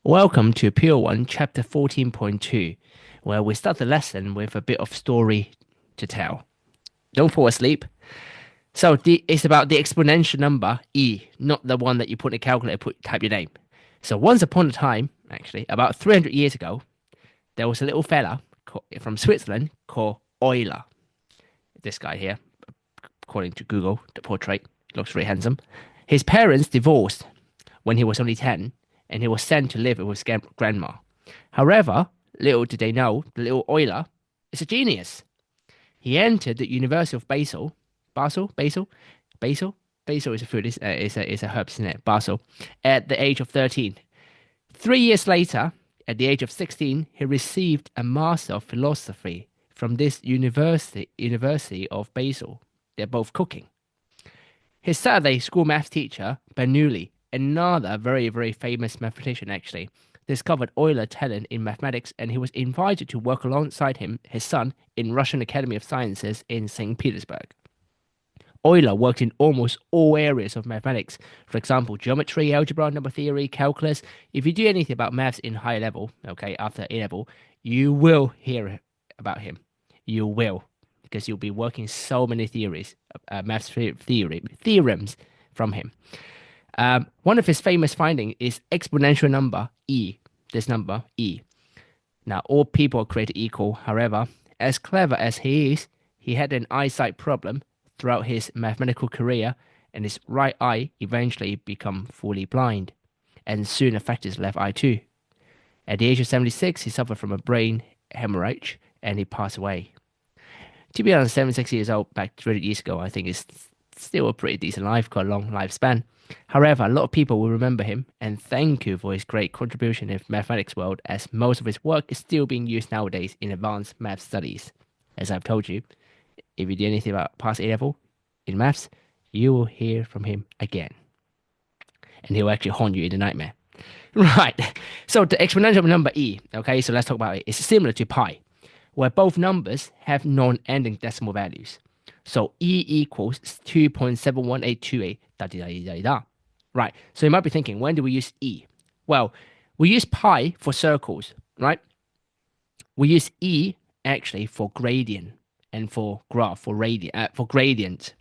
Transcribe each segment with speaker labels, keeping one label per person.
Speaker 1: Welcome to Pure One, Chapter 14.2, where we start the lesson with a bit of story to tell. Don't fall asleep. It's about the exponential number e, not the one that you put in a calculator, type your name. So once upon a time, actually, about 300 years ago, there was a little fella from Switzerland called Euler. This guy here, according to Google, the portrait, looks very handsome. His parents divorced when he was only 10, and he was sent to live with his grandma. However, little did they know, the little Euler is a genius. He entered the University of Basel is a food, is a herb, isn't it? Basel, at the age of 13. 3 years later, at the age of 16, he received a Master of Philosophy from this University of Basel. They're both cooking. His Saturday school math teacher, Bernoulli, another very, very famous mathematician actually, discovered Euler's talent in mathematics, and he was invited to work alongside his son, in Russian Academy of Sciences in St. Petersburg. Euler worked in almost all areas of mathematics. For example, geometry, algebra, number theory, calculus. If you do anything about maths in high level, okay, after A level, you will hear about him. You will, because you'll be working so many theorems from him. One of his famous findings is exponential number e. This number e. Now, all people are created equal. However, as clever as he is, he had an eyesight problem throughout his mathematical career, and his right eye eventually became fully blind, and soon affected his left eye too. At the age of 76, he suffered from a brain hemorrhage, and he passed away. To be honest, 76 years old back 30 years ago, I think is still a pretty decent life, got a long lifespan. However, a lot of people will remember him and thank you for his great contribution in the mathematics world, as most of his work is still being used nowadays in advanced math studies. As I've told you, if you do anything about past A level in maths, you will hear from him again. And he'll actually haunt you in the nightmare. Right. So the exponential number e, okay, so let's talk about it. It's similar to pi, where both numbers have non-ending decimal values. So e equals 2.71828. Da, da, da, da, da. Right. So you might be thinking, when do we use e? Well, we use pi for circles, right? We use e actually for gradient and for graph, for gradient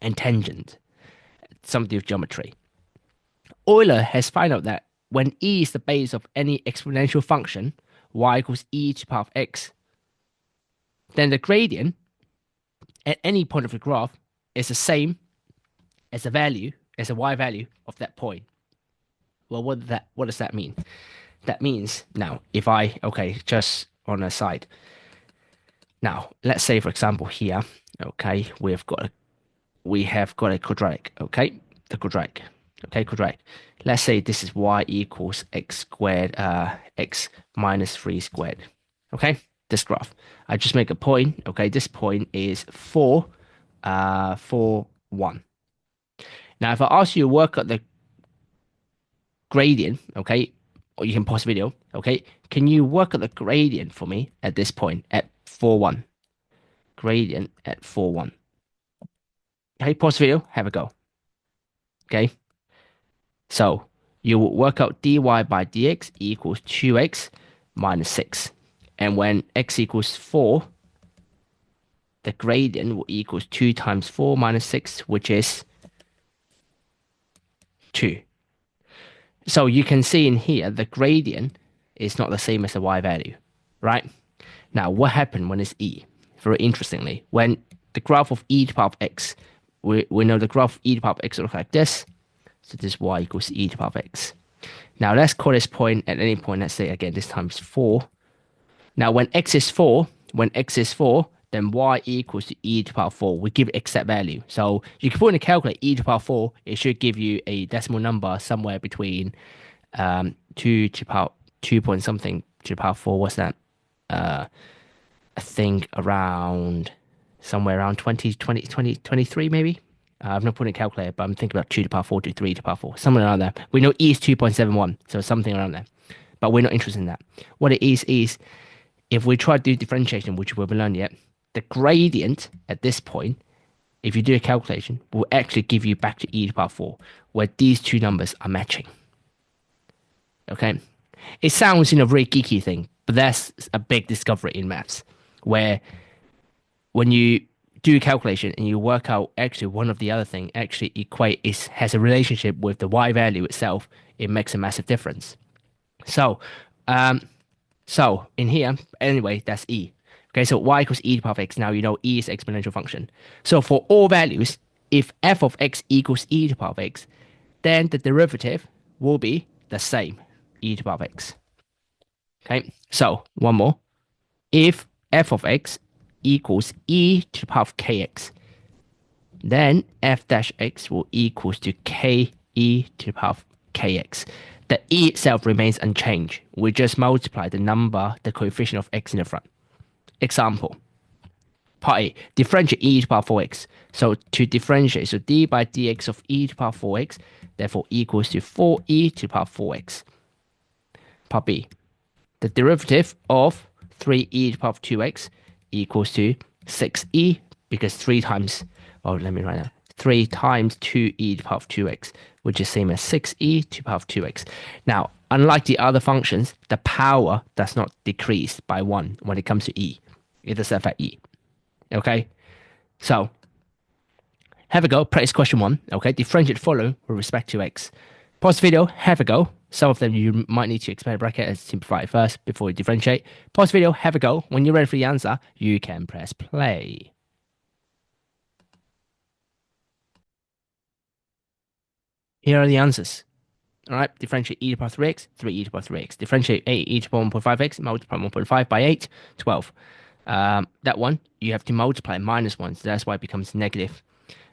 Speaker 1: and tangent, some do with geometry. Euler has found out that when e is the base of any exponential function, y equals e to the power of x, then the gradient at any point of the graph is the same as the y value of that point. Well, what does that mean? That means now, if I, okay, just on a side. Now, let's say, for example, here, okay, we have got a quadratic, okay, the quadratic, okay, quadratic. Let's say this is y equals x squared, x minus 3 squared, okay, this graph. I just make a point, okay, this point is 4, 1. Now, if I ask you to work out the gradient, okay, or you can pause the video, okay, can you work out the gradient for me at this point, at 4, 1? Gradient at 4, 1. Okay, pause the video, have a go. Okay, so you will work out dy by dx equals 2x minus 6. And when x equals 4, the gradient will equals 2 times 4 minus 6, which is 2. So you can see in here, the gradient is not the same as the y value, right? Now, what happened when it's e? Very interestingly, when the graph of e to the power of x, we know the graph of e to the power of x looks like this. So this y equals e to the power of x. Now, let's call this point at any point. Let's say, again, this time is 4. Now, when x is 4, then y equals to e to the power of 4. We give it exact value. So you can put in a calculator e to the power of 4. It should give you a decimal number somewhere between 2 to the power 2 point something to the power of 4. What's that? I think somewhere around 23 maybe. I've not put in a calculator, but I'm thinking about 2 to the power 4 to 3 to the power 4. Somewhere around there. We know e is 2.71, so something around there. But we're not interested in that. What it is if we try to do differentiation, which we haven't learned yet, the gradient at this point, if you do a calculation, will actually give you back to e to the power 4, where these two numbers are matching. Okay, it sounds very geeky thing, but that's a big discovery in maths, where when you do a calculation and you work out actually one of the other thing actually equate is has a relationship with the y value itself, it makes a massive difference. So, um, so in here, anyway, that's e. Okay, so y equals e to the power of x. Now you know e is exponential function. So for all values, if f of x equals e to the power of x, then the derivative will be the same, e to the power of x. Okay, so one more. If f of x equals e to the power of kx, then f dash x will equals to k e to the power of kx. The e itself remains unchanged. We just multiply the number, the coefficient of x in the front. Example, part A, differentiate e to the power of 4x. So to differentiate, so d by dx of e to the power of 4x, therefore equals to 4e to the power of 4x. Part B, the derivative of 3e to the power of 2x equals to 6e, because 3 times, oh, let me write that, 3 times 2e to the power of 2x, which is same as 6e to the power of 2x. Now, unlike the other functions, the power does not decrease by 1 when it comes to e. It does affect e. Okay? So, have a go. Practice question 1. Okay? Differentiate follow with respect to x. Pause the video, have a go. Some of them you might need to expand the bracket and simplify it first before you differentiate. Pause the video, have a go. When you're ready for the answer, you can press play. Here are the answers. All right, differentiate e to the power 3x, 3e to the power 3x. Differentiate 8e to the power 1.5x, multiply 1.5 by 8, 12. That one, you have to multiply -1, so that's why it becomes negative.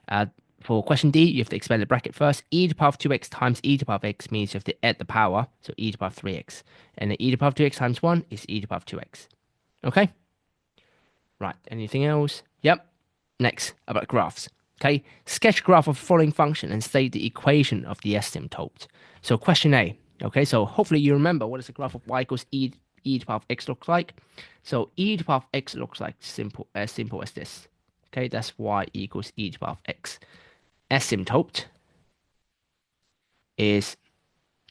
Speaker 1: Uh, for question D, you have to expand the bracket first. E to the power of 2x times e to the power of x means you have to add the power, so e to the power of 3x. And then e to the power of 2x times 1 is e to the power of 2x. Okay? Right, anything else? Yep. Next, about graphs. Okay, sketch graph of the following function and state the equation of the asymptote. So question A. Okay, so hopefully you remember what does the graph of y equals e to the power of x look like. So e to the power of x looks like simple as this. Okay, that's y equals e to the power of x. Asymptote is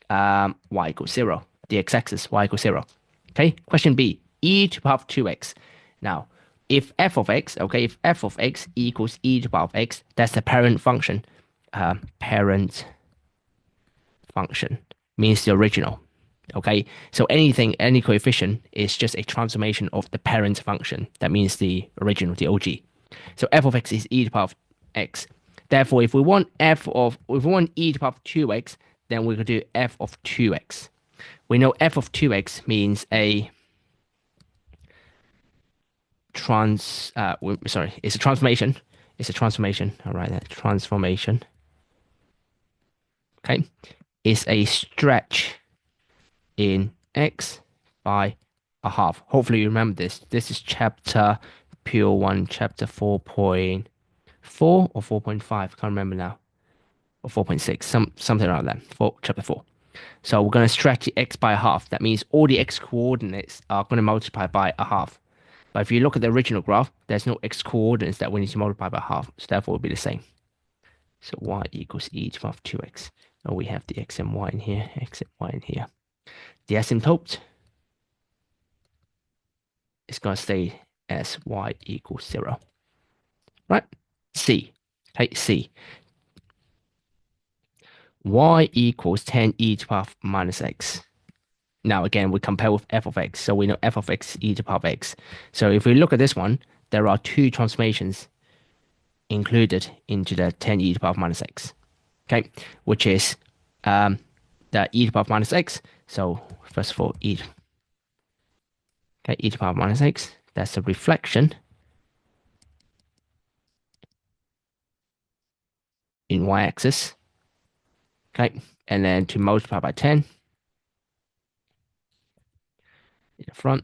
Speaker 1: y equals 0. The x-axis, y equals 0. Okay, question B, e to the power of 2x. Now, if f of x, okay, if f of x equals e to the power of x, that's the parent function. Parent function means the original. Okay, so anything, any coefficient is just a transformation of the parent function. That means the original, the OG. So f of x is e to the power of x. Therefore, if we want e to the power of 2x, then we could do f of 2x. We know f of 2x means a it's a transformation. It's a transformation. All right, that transformation. Okay, is a stretch in x by a half. Hopefully you remember this. This is chapter Pure 1, chapter 4.4 or 4.5. Can't remember now. Or 4.6, something like that. Chapter 4. So we're going to stretch the x by a half. That means all the x coordinates are going to multiply by a half. But if you look at the original graph, there's no x coordinates that we need to multiply by half. So therefore it will be the same. So y equals e to the power of 2x. And we have the x and y in here, x and y in here. The asymptote is going to stay as y equals 0. Right? C. Okay, C. Y equals 10e to the power of minus x. Now again, we compare with f of x. So we know f of x is e to the power of x. So if we look at this one, there are two transformations included into the 10e to the power of minus x. Okay, which is the e to the power of minus x. So first of all, e to the power of minus x. That's the reflection in y-axis. Okay, and then to multiply by 10 in the front,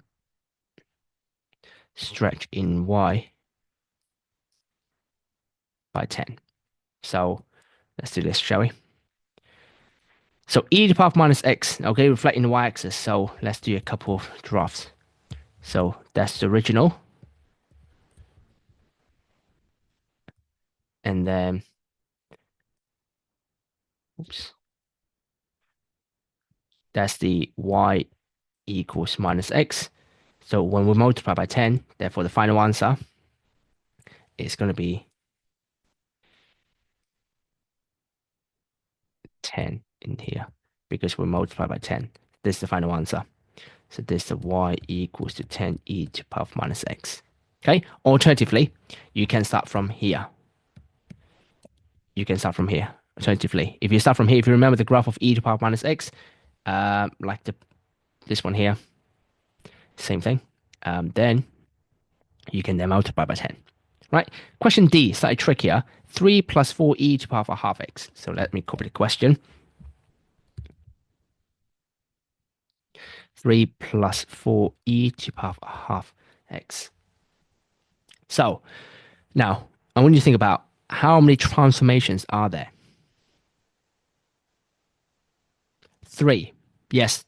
Speaker 1: stretch in y by 10. So let's do this, shall we? So e to the power of minus x, okay, reflecting the y-axis. So let's do a couple of drafts. So that's the original. And then, oops. That's the y equals minus x. So when we multiply by 10, therefore the final answer is going to be 10 in here because we multiply by 10. This is the final answer. So this is the y equals to 10 e to the power of minus x. Okay. Alternatively, you can start from here. You can start from here. Alternatively, if you start from here, if you remember the graph of e to the power of minus x, like this one here, same thing. Then you can then multiply by 10. Right? Question D, slightly trickier. 3 plus 4e to the power of a half x. So let me copy the question. 3 plus 4e to the power of a half x. So now I want you to think about how many transformations are there? 3. Yes,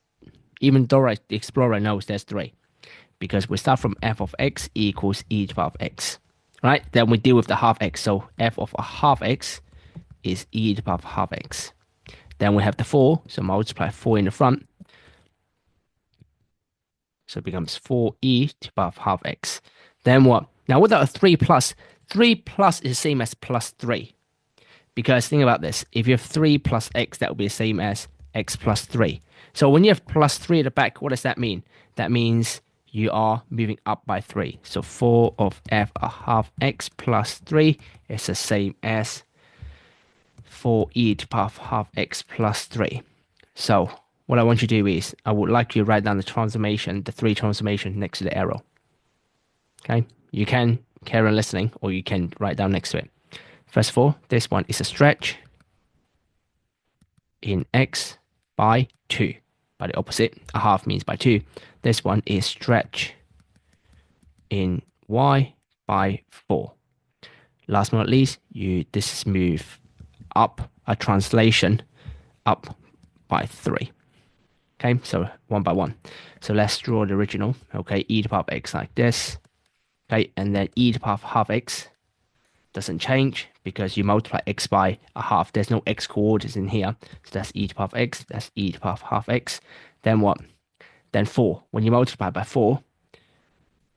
Speaker 1: even Dora the Explorer knows there's 3 because we start from f of x equals e to the power of x. Right? Then we deal with the half x. So f of a half x is e to the power of half x. Then we have the 4, so multiply 4 in the front. So it becomes 4e to the power of half x. Then what? Now without a 3 plus, 3 plus is the same as plus 3. Because think about this. If you have 3 plus x, that would be the same as x plus 3. So when you have plus 3 at the back, what does that mean? That means you are moving up by 3. So 4 of f a half x plus 3 is the same as 4e to the power of half x plus 3. So what I want you to do is I would like you to write down the transformation, the 3 transformation next to the arrow. Okay, you can carry on listening or you can write down next to it. First of all, this one is a stretch in x by 2. By the opposite, a half means by 2. This one is stretch in y by 4. Last but not least, this is move up, a translation up by 3. Okay, so 1 by 1. So let's draw the original. Okay, e to the power of x like this. Okay, and then e to the power of half x doesn't change because you multiply x by a half. There's no x coordinates in here. So that's e to the power of x. That's e to the power of half x. Then what? Then 4. When you multiply by 4,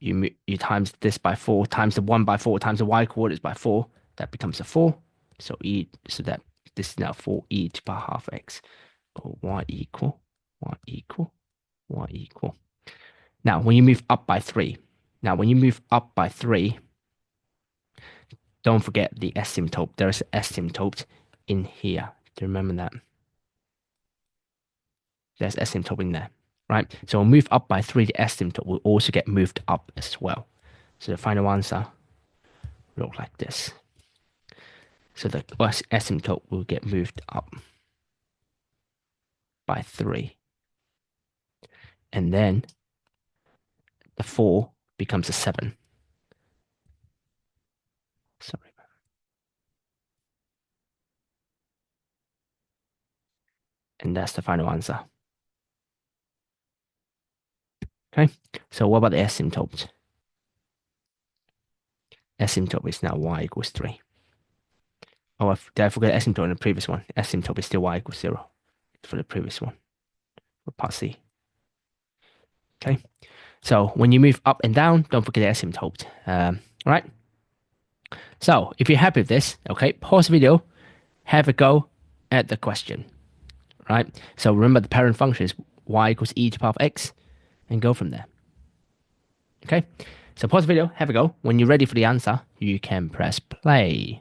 Speaker 1: you times this by 4, times the 1 by 4, times the y coordinates by 4. That becomes a 4. So that this is now 4e to the power of half x. Or y equal. Now, when you move up by 3, don't forget the asymptote. There's an asymptote in here. Do you remember that? There's asymptote in there, right? So we'll move up by 3, the asymptote will also get moved up as well. So the final answer will look like this. So the asymptote will get moved up by 3. And then the 4 becomes a 7. Sorry. And that's the final answer. Okay, so what about the asymptote? Asymptote is now y equals 3. Oh, did I forget asymptote in the previous one? Asymptote is still y equals 0 for the previous one, for part C. Okay, so when you move up and down, don't forget the asymptote. Right? So if you're happy with this, okay, pause the video, have a go at the question. Right? So remember the parent function is y equals e to the power of x, and go from there. Okay, so pause the video, have a go. When you're ready for the answer, you can press play.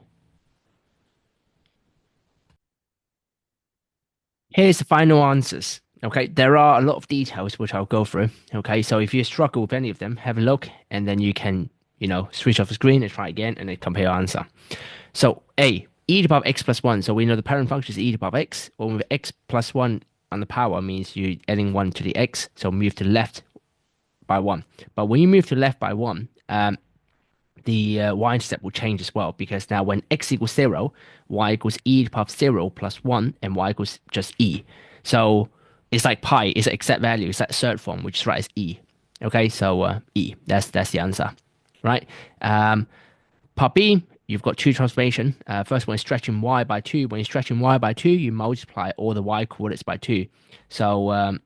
Speaker 1: Here's the final answers. Okay, there are a lot of details which I'll go through. Okay, so if you struggle with any of them, have a look and then you can, switch off the screen and try again and then compare your answer. So A, e to the power of x plus 1. So we know the parent function is e to the power of x. Or with x plus 1 on the power means you're adding 1 to the x. So move to the left by 1. But when you move to the left by 1, the y-intercept will change as well because now when x equals 0, y equals e to the power of 0 plus 1 and y equals just e. So it's like pi, it's an exact value, it's that third form, which is right as e. Okay, so e, that's the answer, right? Part B, you've got two transformation. First one is stretching y by 2. When you're stretching y by 2, you multiply all the y coordinates by 2. So,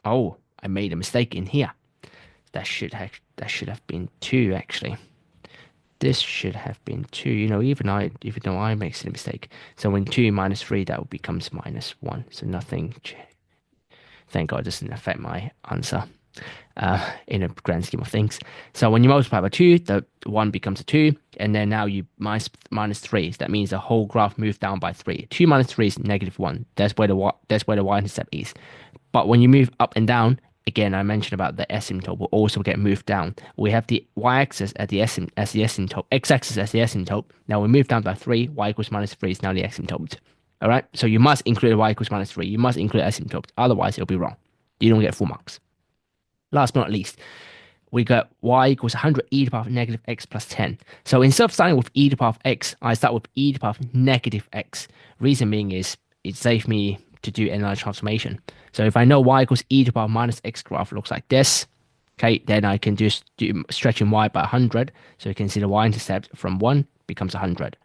Speaker 1: oh, I made a mistake in here. That should have been 2 actually. This should have been 2. Even though I make a mistake. So when 2 minus 3, that becomes minus 1. So nothing. Thank God it doesn't affect my answer in a grand scheme of things. So when you multiply by 2, the 1 becomes a 2. And then now you minus 3. So that means the whole graph moves down by 3. 2 minus 3 is negative 1. That's where the y-intercept is. But when you move up and down, again, I mentioned about the asymptote will also get moved down. We have the y-axis as the asymptote, x-axis as the asymptote. Now we move down by 3, y equals minus 3 is now the asymptote. All right, so you must include y equals minus 3. You must include asymptote. Otherwise, it'll be wrong. You don't get full marks. Last but not least, we got y equals 100 e to the power of negative x plus 10. So instead of starting with e to the power of x, I start with e to the power of negative x. Reason being is it saves me to do another transformation. So if I know y equals e to the power minus x graph looks like this, okay, then I can just do stretching y by 100. So you can see the y-intercept from 1 becomes 100.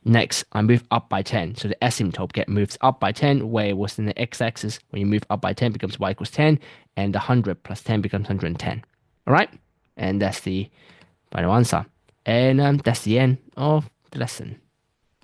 Speaker 1: Next, I move up by 10. So the asymptote moves up by 10, where it was in the x-axis. When you move up by 10, becomes y equals 10, and the 100 plus 10 becomes 110. All right? And that's the final answer. And that's the end of the lesson.